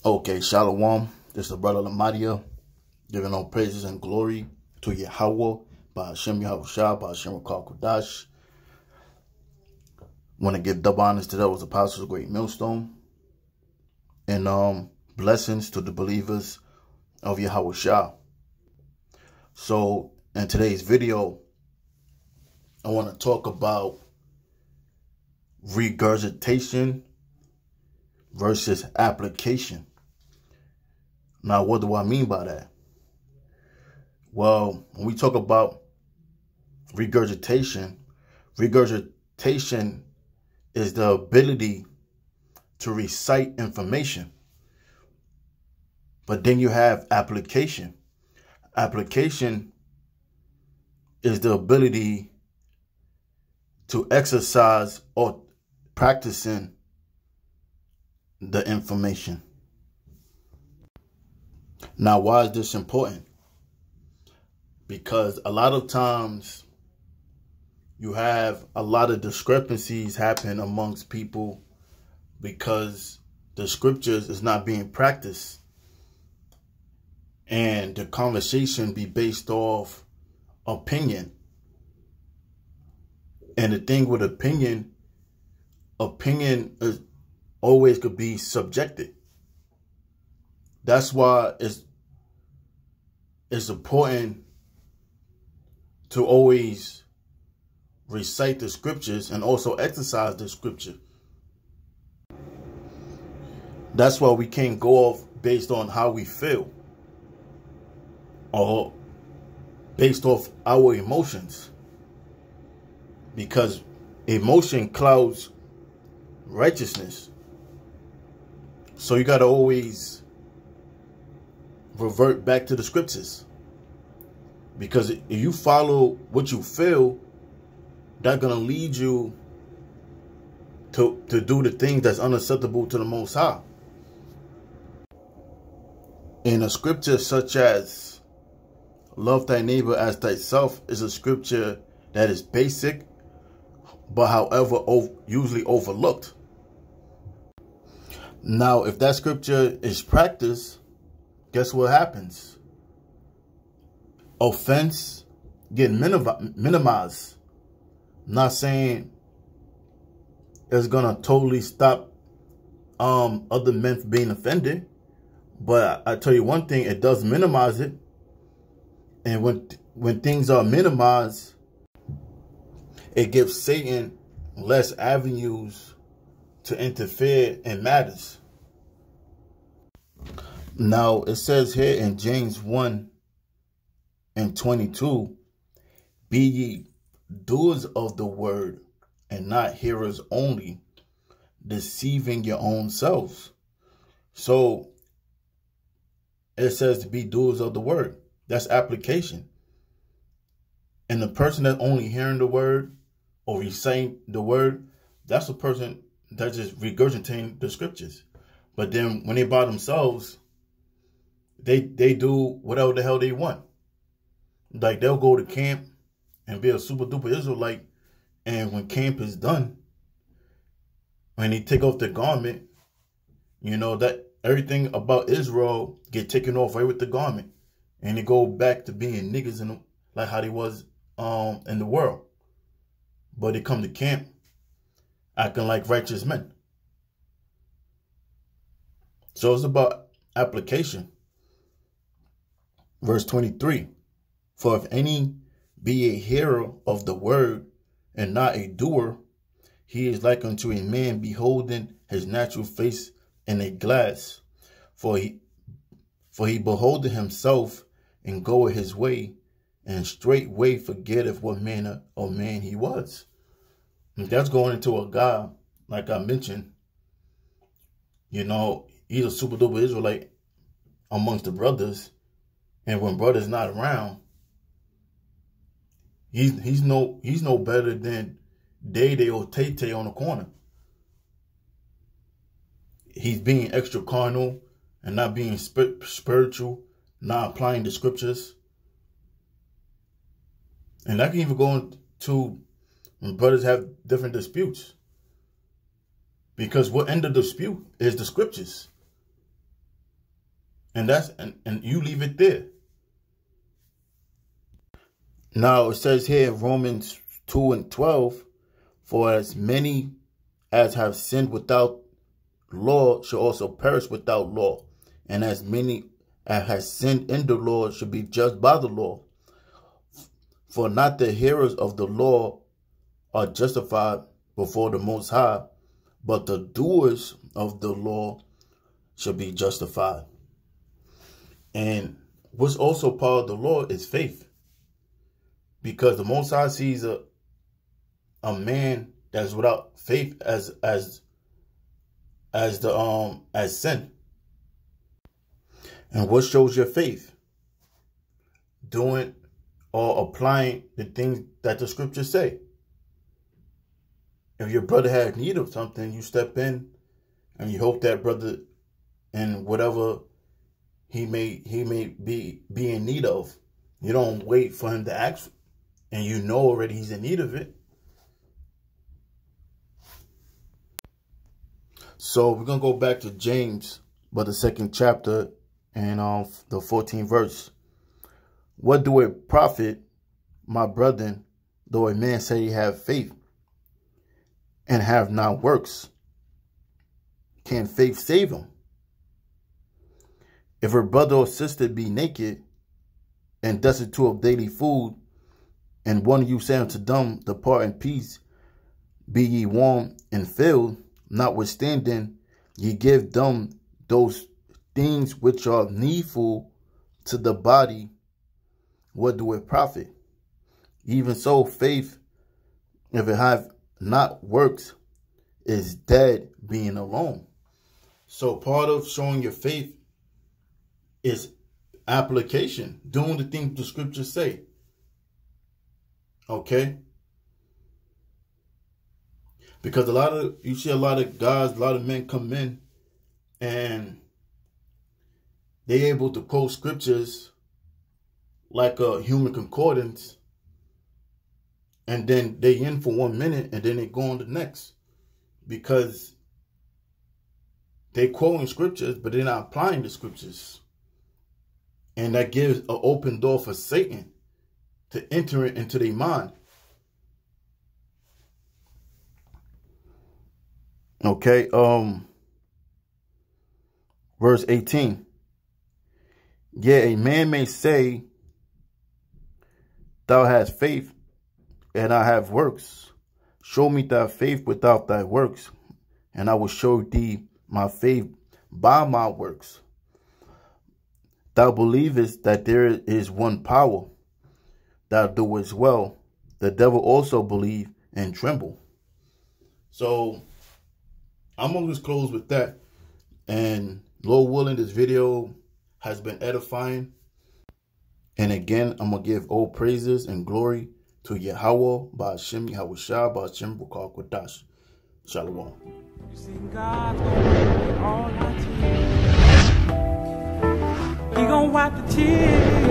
Okay, Shalom. This is the brother Lamadia, giving all praises and glory to Yahweh, by Hashem Yahushua, by Hashem Rakal Kodash. Want to give double honors to those apostles of Great Millstone, and blessings to the believers of Yahushua. So, in today's video, I want to talk about regurgitation versus application. Now, what do I mean by that? Well, when we talk about regurgitation is the ability to recite information. But then you have application. Application is the ability to exercise or practicing the information. Now, why is this important? Because a lot of times you have a lot of discrepancies happen amongst people because the scriptures is not being practiced, and the conversation be based off opinion. And the thing with opinion is always could be subjected. That's why it's important to always recite the scriptures and also exercise the scripture. That's why we can't go off based on how we feel or based off our emotions, because emotion clouds righteousness. So you got to always revert back to the scriptures, because if you follow what you feel, that's going to lead you to do the things that's unacceptable to the Most High. In a scripture such as love thy neighbor as thyself is a scripture that is basic, but however usually overlooked. Now, if that scripture is practiced, guess what happens? Offense get minimized. Not saying it's gonna totally stop other men from being offended, but I tell you one thing, it does minimize it. And when things are minimized, it gives Satan less avenues to interfere in matters. Now, it says here in James 1:22, be ye doers of the word and not hearers only, deceiving your own selves. So it says to be doers of the word. That's application. And the person that's only hearing the word or reciting the word, that's a person that's just regurgitating the scriptures. But then when they by themselves, they do whatever the hell they want. Like, they'll go to camp and be a super duper Israelite, and when camp is done, when they take off their garment, you know, that everything about Israel get taken off right with the garment, and they go back to being niggas like how they was in the world. But they come to camp acting like righteous men. So it's about application. Verse 23, for if any be a hearer of the word and not a doer, he is like unto a man beholding his natural face in a glass. For he beholdeth himself and goeth his way, and straightway forgetteth what manner of man he was. And that's going into a guy, like I mentioned, you know, he's a super duper Israelite amongst the brothers. And when brother's not around, he's no better than Day or Tay on the corner. He's being extra carnal and not being spiritual, not applying the scriptures. And that can even go into when brothers have different disputes. Because what end of the dispute is the scriptures. And and you leave it there. Now it says here in Romans 2:12, for as many as have sinned without law shall also perish without law, and as many as have sinned in the law should be judged by the law. For not the hearers of the law are justified before the Most High, but the doers of the law shall be justified. And what's also part of the law is faith, because the Most High sees a man that's without faith as sin. And what shows your faith? Doing or applying the things that the scriptures say. If your brother has need of something, you step in and you help that brother in whatever he may be in need of. You don't wait for him to ask, and you know already he's in need of it. So we're going to go back to James, but the 2nd chapter and the 14th verse. What do it profit, my brethren, though a man say he have faith and have not works? Can faith save him? If a brother or sister be naked and destitute of daily food, and one of you say unto them, depart in peace, be ye warm and filled, notwithstanding ye give them those things which are needful to the body, what do it profit? Even so, faith, if it have not works, is dead being alone. So part of showing your faith is application, doing the things the scriptures say. Okay? Because you see a lot of guys, a lot of men come in and they're able to quote scriptures like a human concordance, and then they in for 1 minute and then they go on the next, because they're quoting scriptures but they're not applying the scriptures, and that gives an open door for Satan to enter it into their mind. Okay, verse 18. Yea, a man may say, thou hast faith, and I have works. Show me thy faith without thy works, and I will show thee my faith by my works. Thou believest that there is one power, thou doest well. The devil also believe and tremble. So I'm going to just close with that. And Lord willing, this video has been edifying. And again, I'm going to give all praises and glory to Yahweh, Ba'ashem Yahushua, Ba'ashem Bukal Kodash. Shalom. You seen God all our tears. He gonna wipe the tears.